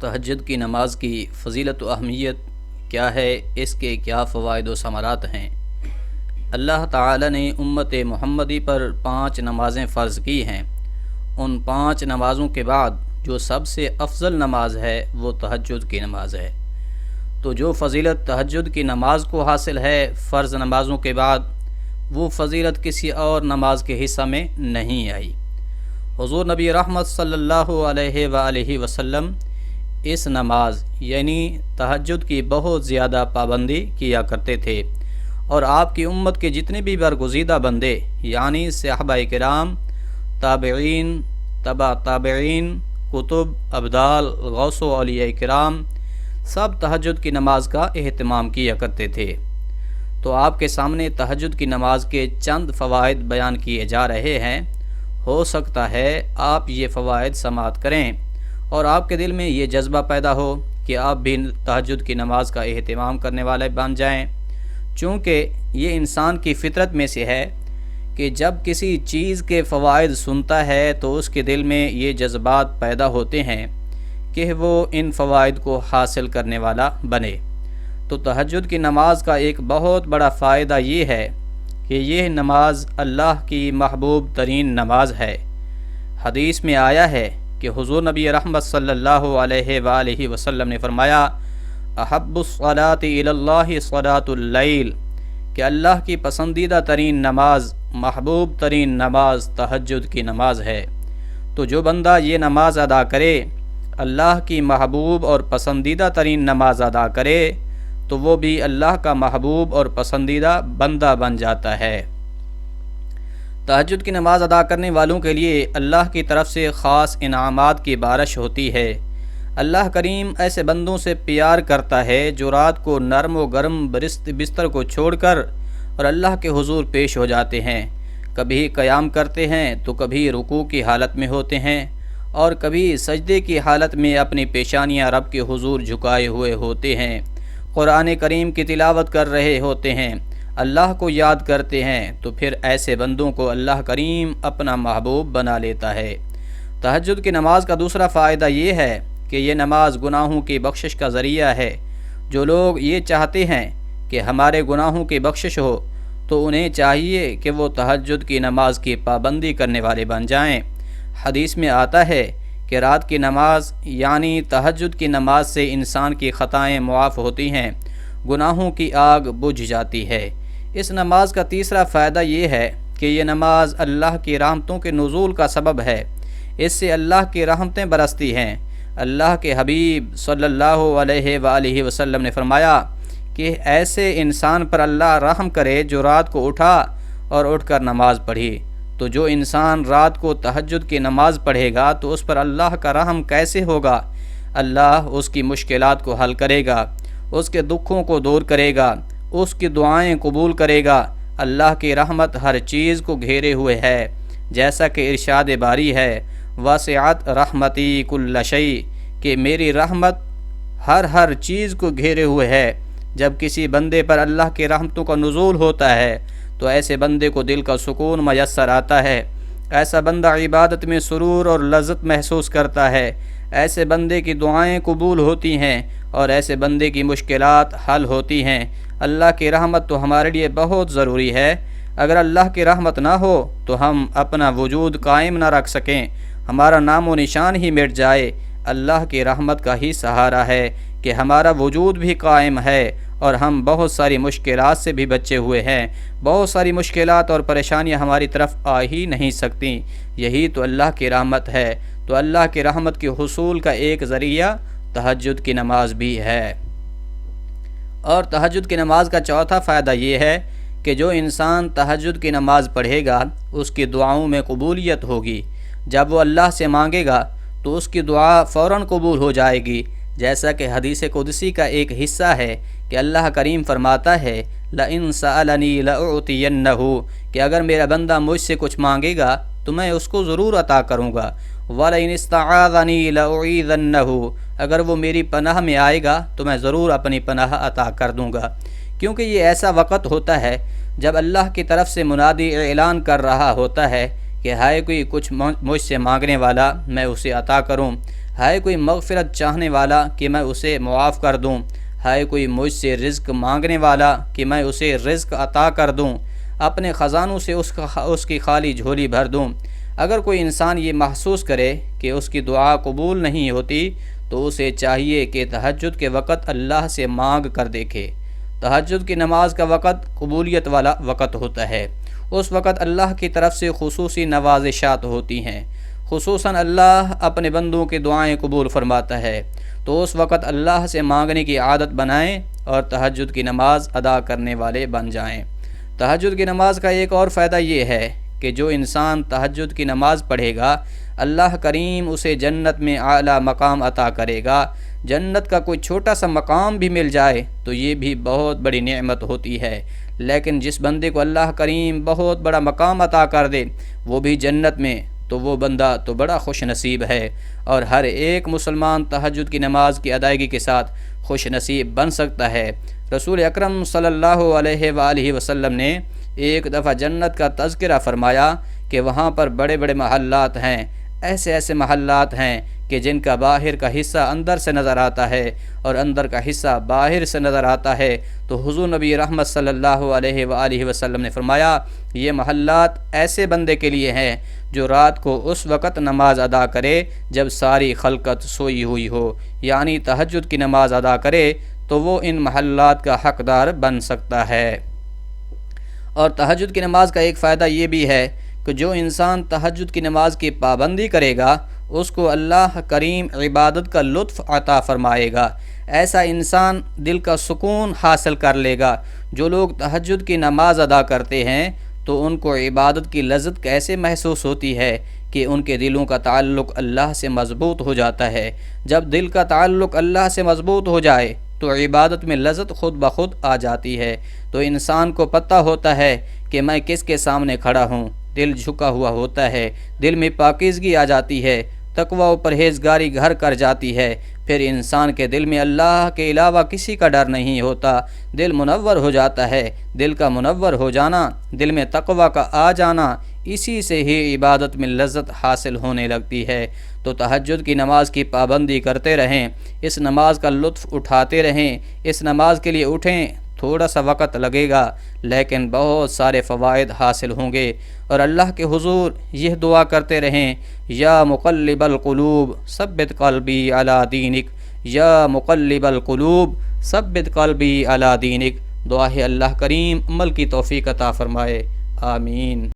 تہجد کی نماز کی فضیلت و اہمیت کیا ہے، اس کے کیا فوائد و ثمرات ہیں؟ اللہ تعالی نے امت محمدی پر 5 نمازیں فرض کی ہیں۔ ان 5 نمازوں کے بعد جو سب سے افضل نماز ہے وہ تہجد کی نماز ہے۔ تو جو فضیلت تہجد کی نماز کو حاصل ہے فرض نمازوں کے بعد، وہ فضیلت کسی اور نماز کے حصہ میں نہیں آئی۔ حضور نبی رحمت صلی اللہ علیہ وآلہ وسلم اس نماز یعنی تہجد کی بہت زیادہ پابندی کیا کرتے تھے، اور آپ کی امت کے جتنے بھی برگزیدہ بندے یعنی صحابہ کرام، تابعین، تبع تابعین، کتب، ابدال، غوث و اولیاء کرام سب تہجد کی نماز کا اہتمام کیا کرتے تھے۔ تو آپ کے سامنے تہجد کی نماز کے چند فوائد بیان کیے جا رہے ہیں۔ ہو سکتا ہے آپ یہ فوائد سماعت کریں اور آپ کے دل میں یہ جذبہ پیدا ہو کہ آپ بھی تہجد کی نماز کا اہتمام کرنے والے بن جائیں، چونکہ یہ انسان کی فطرت میں سے ہے کہ جب کسی چیز کے فوائد سنتا ہے تو اس کے دل میں یہ جذبات پیدا ہوتے ہیں کہ وہ ان فوائد کو حاصل کرنے والا بنے۔ تو تہجد کی نماز کا ایک بہت بڑا فائدہ یہ ہے کہ یہ نماز اللہ کی محبوب ترین نماز ہے۔ حدیث میں آیا ہے کہ حضور نبی رحمت صلی اللہ علیہ وآلہ وسلم نے فرمایا، احب الصلاۃ الی اللہ صلاۃ اللیل، کہ اللہ کی پسندیدہ ترین نماز، محبوب ترین نماز تہجد کی نماز ہے۔ تو جو بندہ یہ نماز ادا کرے، اللہ کی محبوب اور پسندیدہ ترین نماز ادا کرے، تو وہ بھی اللہ کا محبوب اور پسندیدہ بندہ بن جاتا ہے۔ تہجد کی نماز ادا کرنے والوں کے لیے اللہ کی طرف سے خاص انعامات کی بارش ہوتی ہے۔ اللہ کریم ایسے بندوں سے پیار کرتا ہے جو رات کو نرم و گرم بستر کو چھوڑ کر اور اللہ کے حضور پیش ہو جاتے ہیں۔ کبھی قیام کرتے ہیں تو کبھی رکوع کی حالت میں ہوتے ہیں اور کبھی سجدے کی حالت میں اپنی پیشانیاں رب کے حضور جھکائے ہوئے ہوتے ہیں، قرآن کریم کی تلاوت کر رہے ہوتے ہیں، اللہ کو یاد کرتے ہیں۔ تو پھر ایسے بندوں کو اللہ کریم اپنا محبوب بنا لیتا ہے۔ تہجد کی نماز کا دوسرا فائدہ یہ ہے کہ یہ نماز گناہوں کی بخشش کا ذریعہ ہے۔ جو لوگ یہ چاہتے ہیں کہ ہمارے گناہوں کی بخشش ہو تو انہیں چاہیے کہ وہ تہجد کی نماز کی پابندی کرنے والے بن جائیں۔ حدیث میں آتا ہے کہ رات کی نماز یعنی تہجد کی نماز سے انسان کی خطائیں معاف ہوتی ہیں، گناہوں کی آگ بجھ جاتی ہے۔ اس نماز کا تیسرا فائدہ یہ ہے کہ یہ نماز اللہ کی رحمتوں کے نزول کا سبب ہے۔ اس سے اللہ کی رحمتیں برستی ہیں۔ اللہ کے حبیب صلی اللہ علیہ وآلہ وسلم نے فرمایا کہ ایسے انسان پر اللہ رحم کرے جو رات کو اٹھا اور اٹھ کر نماز پڑھی۔ تو جو انسان رات کو تہجد کی نماز پڑھے گا تو اس پر اللہ کا رحم کیسے ہوگا؟ اللہ اس کی مشکلات کو حل کرے گا، اس کے دکھوں کو دور کرے گا، اس کی دعائیں قبول کرے گا۔ اللہ کی رحمت ہر چیز کو گھیرے ہوئے ہے، جیسا کہ ارشاد باری ہے، وسعت رحمتی کل شیء، کہ میری رحمت ہر چیز کو گھیرے ہوئے ہے۔ جب کسی بندے پر اللہ کی رحمتوں کا نزول ہوتا ہے تو ایسے بندے کو دل کا سکون میسر آتا ہے، ایسا بندہ عبادت میں سرور اور لذت محسوس کرتا ہے، ایسے بندے کی دعائیں قبول ہوتی ہیں اور ایسے بندے کی مشکلات حل ہوتی ہیں۔ اللہ کی رحمت تو ہمارے لیے بہت ضروری ہے۔ اگر اللہ کی رحمت نہ ہو تو ہم اپنا وجود قائم نہ رکھ سکیں، ہمارا نام و نشان ہی مٹ جائے۔ اللہ کی رحمت کا ہی سہارا ہے کہ ہمارا وجود بھی قائم ہے اور ہم بہت ساری مشکلات سے بھی بچے ہوئے ہیں۔ بہت ساری مشکلات اور پریشانیاں ہماری طرف آ ہی نہیں سکتیں۔ یہی تو اللہ کی رحمت ہے۔ تو اللہ کی رحمت کے حصول کا ایک ذریعہ تہجد کی نماز بھی ہے۔ اور تہجد کی نماز کا چوتھا فائدہ یہ ہے کہ جو انسان تہجد کی نماز پڑھے گا اس کی دعاؤں میں قبولیت ہوگی۔ جب وہ اللہ سے مانگے گا تو اس کی دعا فوراً قبول ہو جائے گی، جیسا کہ حدیث قدسی کا ایک حصہ ہے کہ اللہ کریم فرماتا ہے، لَإِن سَأَلَنِي لَأُعْطِيَنَّهُ، کہ اگر میرا بندہ مجھ سے کچھ مانگے گا تو میں اس کو ضرور عطا کروں گا۔ وَلَئِنِ اسْتَعَاذَنِي لَأُعِيذَنَّهُ، اگر وہ میری پناہ میں آئے گا تو میں ضرور اپنی پناہ عطا کر دوں گا۔ کیونکہ یہ ایسا وقت ہوتا ہے جب اللہ کی طرف سے منادی اعلان کر رہا ہوتا ہے کہ ہائے کوئی کچھ مجھ سے مانگنے والا، میں اسے عطا کروں۔ ہائے کوئی مغفرت چاہنے والا کہ میں اسے معاف کر دوں، ہائے کوئی مجھ سے رزق مانگنے والا کہ میں اسے رزق عطا کر دوں، اپنے خزانوں سے اس کی خالی جھولی بھر دوں۔ اگر کوئی انسان یہ محسوس کرے کہ اس کی دعا قبول نہیں ہوتی تو اسے چاہیے کہ تہجد کے وقت اللہ سے مانگ کر دیکھے۔ تہجد کی نماز کا وقت قبولیت والا وقت ہوتا ہے۔ اس وقت اللہ کی طرف سے خصوصی نوازشات ہوتی ہیں، خصوصاً اللہ اپنے بندوں کی دعائیں قبول فرماتا ہے، تو اس وقت اللہ سے مانگنے کی عادت بنائیں اور تہجد کی نماز ادا کرنے والے بن جائیں۔ تہجد کی نماز کا ایک اور فائدہ یہ ہے کہ جو انسان تہجد کی نماز پڑھے گا اللہ کریم اسے جنت میں اعلیٰ مقام عطا کرے گا۔ جنت کا کوئی چھوٹا سا مقام بھی مل جائے تو یہ بھی بہت بڑی نعمت ہوتی ہے، لیکن جس بندے کو اللہ کریم بہت بڑا مقام عطا کر دے وہ بھی جنت میں، تو وہ بندہ تو بڑا خوش نصیب ہے، اور ہر ایک مسلمان تہجد کی نماز کی ادائیگی کے ساتھ خوش نصیب بن سکتا ہے۔ رسول اکرم صلی اللہ علیہ وآلہ وسلم نے ایک دفعہ جنت کا تذکرہ فرمایا کہ وہاں پر بڑے بڑے محلات ہیں، ایسے محلات ہیں کہ جن کا باہر کا حصہ اندر سے نظر آتا ہے اور اندر کا حصہ باہر سے نظر آتا ہے۔ تو حضور نبی رحمت صلی اللہ علیہ وآلہ وسلم نے فرمایا یہ محلات ایسے بندے کے لیے ہیں جو رات کو اس وقت نماز ادا کرے جب ساری خلقت سوئی ہوئی ہو، یعنی تہجد کی نماز ادا کرے تو وہ ان محلات کا حقدار بن سکتا ہے۔ اور تہجد کی نماز کا ایک فائدہ یہ بھی ہے کہ جو انسان تہجد کی نماز کی پابندی کرے گا اس کو اللہ کریم عبادت کا لطف عطا فرمائے گا، ایسا انسان دل کا سکون حاصل کر لے گا۔ جو لوگ تہجد کی نماز ادا کرتے ہیں تو ان کو عبادت کی لذت کیسے محسوس ہوتی ہے کہ ان کے دلوں کا تعلق اللہ سے مضبوط ہو جاتا ہے۔ جب دل کا تعلق اللہ سے مضبوط ہو جائے تو عبادت میں لذت خود بخود آ جاتی ہے، تو انسان کو پتہ ہوتا ہے کہ میں کس کے سامنے کھڑا ہوں، دل جھکا ہوا ہوتا ہے، دل میں پاکیزگی آ جاتی ہے، تقوی و پرہیزگاری گھر کر جاتی ہے، پھر انسان کے دل میں اللہ کے علاوہ کسی کا ڈر نہیں ہوتا، دل منور ہو جاتا ہے۔ دل کا منور ہو جانا، دل میں تقوی کا آ جانا، اسی سے ہی عبادت میں لذت حاصل ہونے لگتی ہے۔ تو تہجد کی نماز کی پابندی کرتے رہیں، اس نماز کا لطف اٹھاتے رہیں، اس نماز کے لیے اٹھیں، تھوڑا سا وقت لگے گا لیکن بہت سارے فوائد حاصل ہوں گے، اور اللہ کے حضور یہ دعا کرتے رہیں یا مقلب القلوب ثبت قلبی علی دینک، یا مقلب القلوب ثبت قلبی علی دینک۔ دعا ہے اللہ کریم عمل کی توفیق عطا فرمائے، آمین۔